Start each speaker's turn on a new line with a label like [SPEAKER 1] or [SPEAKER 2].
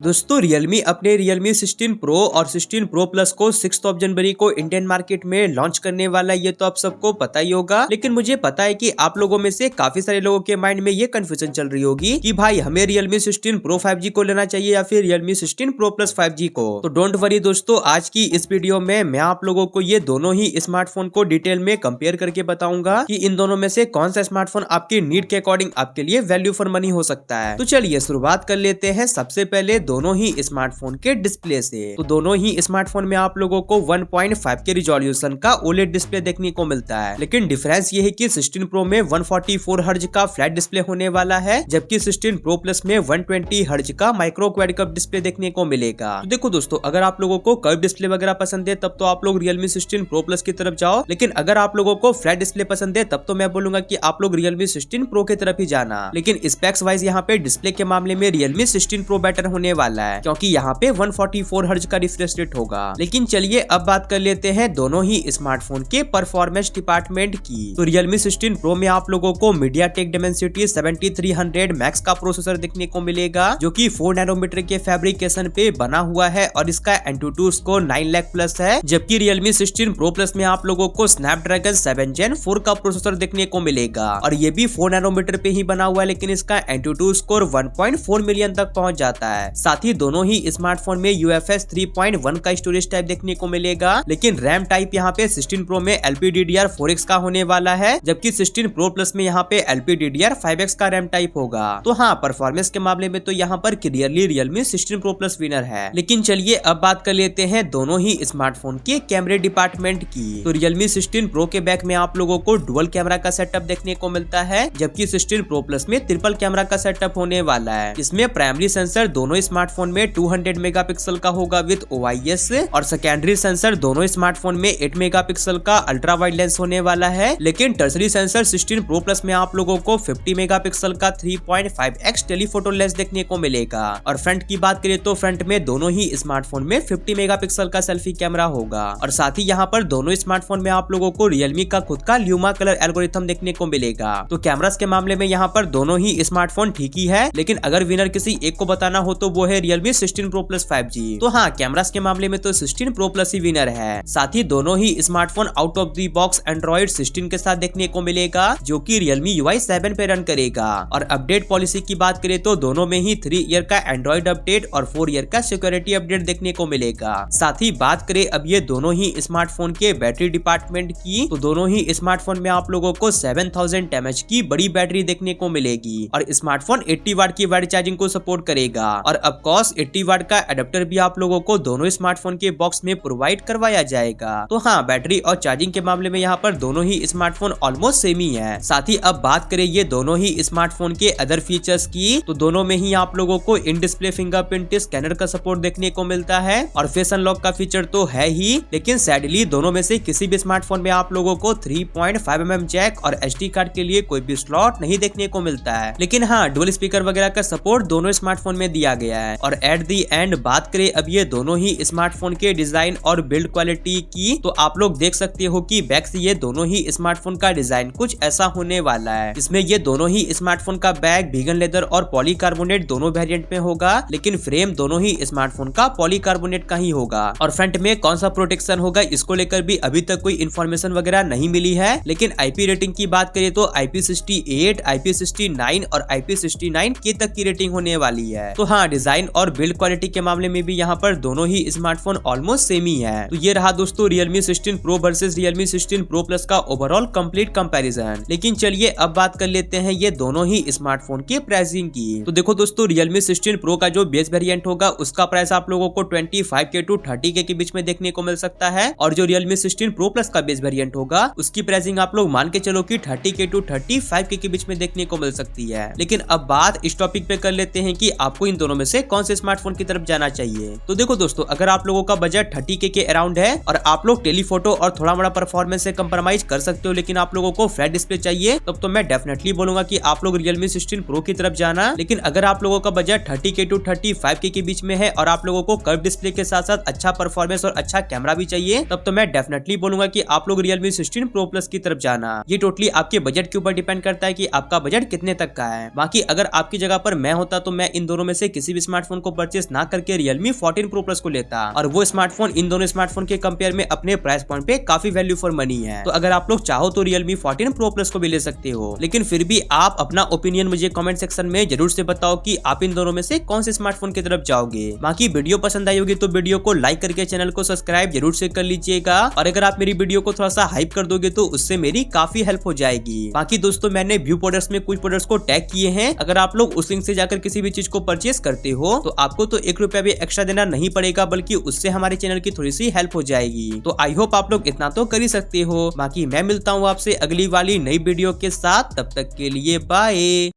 [SPEAKER 1] दोस्तों Realme अपने Realme 16 Pro और 16 Pro Plus को 6 जनवरी को इंडियन मार्केट में लॉन्च करने वाला है। ये तो आप सबको पता ही होगा, लेकिन मुझे पता है कि आप लोगों में से काफी सारे लोगों के माइंड में ये कंफ्यूजन चल रही होगी कि भाई हमें Realme 16 Pro 5G को लेना चाहिए या फिर Realme 16 Pro Plus 5G को। तो डोंट वरी दोस्तों, आज की इस वीडियो में मैं आप लोगों को ये दोनों ही स्मार्टफोन को डिटेल में कंपेयर करके बताऊंगा कि इन दोनों में से कौन सा स्मार्टफोन आपकी नीड के अकॉर्डिंग आपके लिए वैल्यू फॉर मनी हो सकता है। तो चलिए शुरुआत कर लेते हैं सबसे पहले दोनों ही स्मार्टफोन के डिस्प्ले से। तो दोनों ही स्मार्टफोन में आप लोगों को 1.5 के रिजोल्यूशन का OLED डिस्प्ले देखने को मिलता है, लेकिन डिफरेंस ये है कि 16 Pro में 144 हर्ट्ज का फ्लैट डिस्प्ले होने वाला है, जबकि 16 Pro Plus में 120 हर्ट्ज का माइक्रो क्वाड कर्व डिस्प्ले देखने को मिलेगा। तो देखो दोस्तों, अगर आप लोगों को कर्व डिस्प्ले वगैरह पसंद है तब तो आप लोग Realme 16 Pro Plus की तरफ जाओ, लेकिन अगर आप लोगों को फ्लैट डिस्प्ले पसंद है तब तो मैं बोलूंगा कि आप लोग Realme 16 Pro की तरफ ही जाना। लेकिन स्पेक्स वाइज यहाँ पे डिस्प्ले के मामले में Realme 16 Pro बेटर होने वाला है, क्योंकि यहाँ पे 144 हर्ट्ज का रिफ्रेश रेट होगा। लेकिन चलिए अब बात कर लेते हैं दोनों ही स्मार्टफोन के परफॉर्मेंस डिपार्टमेंट की। तो Realme 16 Pro में आप लोगों को MediaTek Dimensity 7300 Max का प्रोसेसर देखने को मिलेगा, जो कि 4 नैनोमीटर के फैब्रिकेशन पे बना हुआ है और इसका Antutu स्कोर 9 लाख प्लस है। जबकि Realme 16 Pro Plus में आप लोगों को Snapdragon 7 Gen 4 का प्रोसेसर देखने को मिलेगा और ये भी 4 नैनोमीटर पे ही बना हुआ है, लेकिन इसका Antutu स्कोर 1.4 मिलियन तक पहुंच जाता है। साथ ही दोनों ही स्मार्टफोन में UFS 3.1 का स्टोरेज टाइप देखने को मिलेगा, लेकिन रैम टाइप यहाँ पे 16 Pro में LPDDR4X का होने वाला है, जबकि 16 Pro Plus में यहाँ पे LPDDR5X का रैम टाइप होगा। तो हाँ, परफॉर्मेंस के मामले में तो यहाँ पर clearly Realme 16 Pro Plus winner है। लेकिन चलिए अब बात कर लेते हैं दोनों ही स्मार्टफोन के कैमरे डिपार्टमेंट की। तो Realme 16 Pro के बैक में आप लोगों को डुअल कैमरा का सेटअप देखने को मिलता है, जबकि 16 Pro Plus में ट्रिपल कैमरा का सेटअप होने वाला है। इसमें प्राइमरी सेंसर दोनों स्मार्टफोन में 200 मेगापिक्सल का होगा विद OIS, और सेकेंडरी सेंसर दोनों स्मार्टफोन में 8 मेगापिक्सल का अल्ट्रा वाइड लेंस होने वाला है। लेकिन टर्सरी सेंसर 16 Pro Plus में आप लोगों को 50 मेगापिक्सल का 3.5x टेलीफोटो लेंस देखने को मिलेगा। और फ्रंट की बात करें तो फ्रंट में दोनों ही स्मार्टफोन में 50 मेगापिक्सल का सेल्फी कैमरा होगा। और साथ ही यहाँ पर दोनों स्मार्टफोन में आप लोगों को Realme का खुद का ल्यूमा कलर एल्गोरिथम देखने को मिलेगा। तो कैमरास के मामले में यहाँ पर दोनों ही स्मार्टफोन ठीक ही है, लेकिन अगर विनर किसी एक को बताना हो तो वो है Realme 16 Pro Plus 5G। तो हाँ, कैमरास के मामले में तो 16 Pro Plus ही विनर है। साथ ही दोनों ही smartphone out of the box Android 16 के साथ देखने को मिलेगा, जो कि Realme UI 7 पे रन करेगा। और अपडेट पॉलिसी की बात करें तो दोनों में ही 3 ईयर का एंड्रॉइड अपडेट और 4 ईयर का सिक्योरिटी अपडेट देखने को मिलेगा। साथ ही बात करें अब ये दोनों ही स्मार्टफोन के बैटरी डिपार्टमेंट की, तो दोनों ही स्मार्टफोन में आप लोगों को 7000 mAh की बड़ी बैटरी देखने को मिलेगी और स्मार्टफोन 80 वाट की वाइड चार्जिंग को सपोर्ट करेगा। और ऑफकोर्स 80 वाट का एडेप्टर भी आप लोगों को दोनों स्मार्टफोन के बॉक्स में प्रोवाइड करवाया जाएगा। तो हाँ, बैटरी और चार्जिंग के मामले में यहाँ पर दोनों ही स्मार्टफोन ऑलमोस्ट सेम ही है। साथ ही अब बात करें ये दोनों ही स्मार्टफोन के अदर फीचर्स की, तो दोनों में ही आप लोगों को इन डिस्प्ले फिंगरप्रिंट स्कैनर का सपोर्ट देखने को मिलता है और फेस अनलॉक का फीचर तो है ही, लेकिन सैडली दोनों में से किसी भी स्मार्टफोन में आप लोगों को 3.5mm जैक और SD कार्ड के लिए कोई भी स्लॉट नहीं देखने को मिलता है। लेकिन हाँ, डुअल स्पीकर वगैरह का सपोर्ट दोनों स्मार्टफोन में दिया गया है। और एट दी एंड बात करें अब ये दोनों ही स्मार्टफोन के डिजाइन और बिल्ड क्वालिटी की, तो आप लोग देख सकते हो कि बैक से ये दोनों ही स्मार्टफोन का डिजाइन कुछ ऐसा होने वाला है। इसमें ये दोनों ही स्मार्टफोन का बैक वीगन लेदर और पॉलीकार्बोनेट दोनों वेरिएंट में होगा, लेकिन फ्रेम दोनों ही स्मार्टफोन का पॉलीकार्बोनेट का ही होगा। और फ्रंट में कौन सा प्रोटेक्शन होगा इसको लेकर भी अभी तक कोई इन्फॉर्मेशन वगैरह नहीं मिली है। लेकिन IP रेटिंग की बात करें तो IP68, IP69 और IP69K तक की रेटिंग होने वाली है। तो हाँ, डिजाइन और बिल्ड क्वालिटी के मामले में भी यहाँ पर दोनों ही स्मार्टफोन ऑलमोस्ट सेम ही है। तो ये रहा दोस्तों Realme 16 Pro versus Realme 16 Pro Plus का ओवरऑल कंप्लीट कंपैरिजन। लेकिन चलिए अब बात कर लेते हैं ये दोनों ही स्मार्टफोन के प्राइसिंग की। तो देखो दोस्तों, Realme 16 Pro का जो बेस वेरिएंट होगा उसका प्राइस आप लोगों को 25K to 30K के बीच में देखने को मिल सकता है, और जो Realme 16 Pro Plus का बेस वेरिएंट होगा उसकी प्राइसिंग आप लोग मान के चलो कि 30K to 35K के बीच में देखने को मिल सकती है। लेकिन अब बात इस टॉपिक पे कर लेते हैं कि आपको इन दोनों में से कौन से स्मार्टफोन की तरफ जाना चाहिए। तो देखो दोस्तों, अगर आप लोगों का बजट 30K के अराउंड है और आप लोग टेलीफोटो और थोड़ा बड़ा परफॉर्मेंस से कंप्रोमाइज कर सकते हो, लेकिन आप लोगों को फ्लैट डिस्प्ले चाहिए, तब तो मैं डेफिनेटली बोलूंगा कि आप लोग Realme 16 Pro की तरफ जाना। लेकिन अगर आप लोगों का बजट 30K to 35K के बीच में है और आप लोगों को कर्व डिस्प्ले के साथ साथ अच्छा परफॉर्मेंस और अच्छा कैमरा भी चाहिए, तब तो मैं डेफिनेटली बोलूंगा कि आप लोग Realme 16 Pro Plus की तरफ जाना। ये टोटली आपके बजट के ऊपर डिपेंड करता है कि आपका बजट कितने तक का है। बाकी अगर आपकी जगह पर मैं होता तो मैं इन दोनों में से किसी भी स्मार्टफोन को परचेस ना करके Realme 14 Pro Plus को लेता और वो स्मार्टफोन इन दोनों स्मार्टफोन के कंपेयर में अपने प्राइस पॉइंट पे काफी वैल्यू फॉर मनी है। तो अगर आप लोग चाहो तो Realme 14 Pro Plus को भी ले सकते हो, लेकिन फिर भी आप अपना ओपिनियन मुझे कमेंट सेक्शन में जरूर से बताओ कि आप इन दोनों में से कौन से स्मार्टफोन की तरफ जाओगे। बाकी वीडियो पसंद आई होगी तो वीडियो को लाइक करके चैनल को सब्सक्राइब जरूर से कर लीजिएगा और अगर आप मेरी वीडियो को थोड़ा सा हाइप कर दोगे तो उससे मेरी काफी हेल्प हो जाएगी। बाकी दोस्तों मैंने व्यू प्रोडक्ट्स में कुछ प्रोडक्ट्स को टैग किए हैं, अगर आप लोग उस लिंक से जाकर किसी भी चीज को परचेस करते हो तो आपको तो 1 रुपया भी एक्स्ट्रा देना नहीं पड़ेगा, बल्कि उससे हमारे चैनल की थोड़ी सी हेल्प हो जाएगी। तो आई होप आप लोग इतना तो कर ही सकते हो। बाकी मैं मिलता हूँ आपसे अगली वाली नई वीडियो के साथ, तब तक के लिए बाय।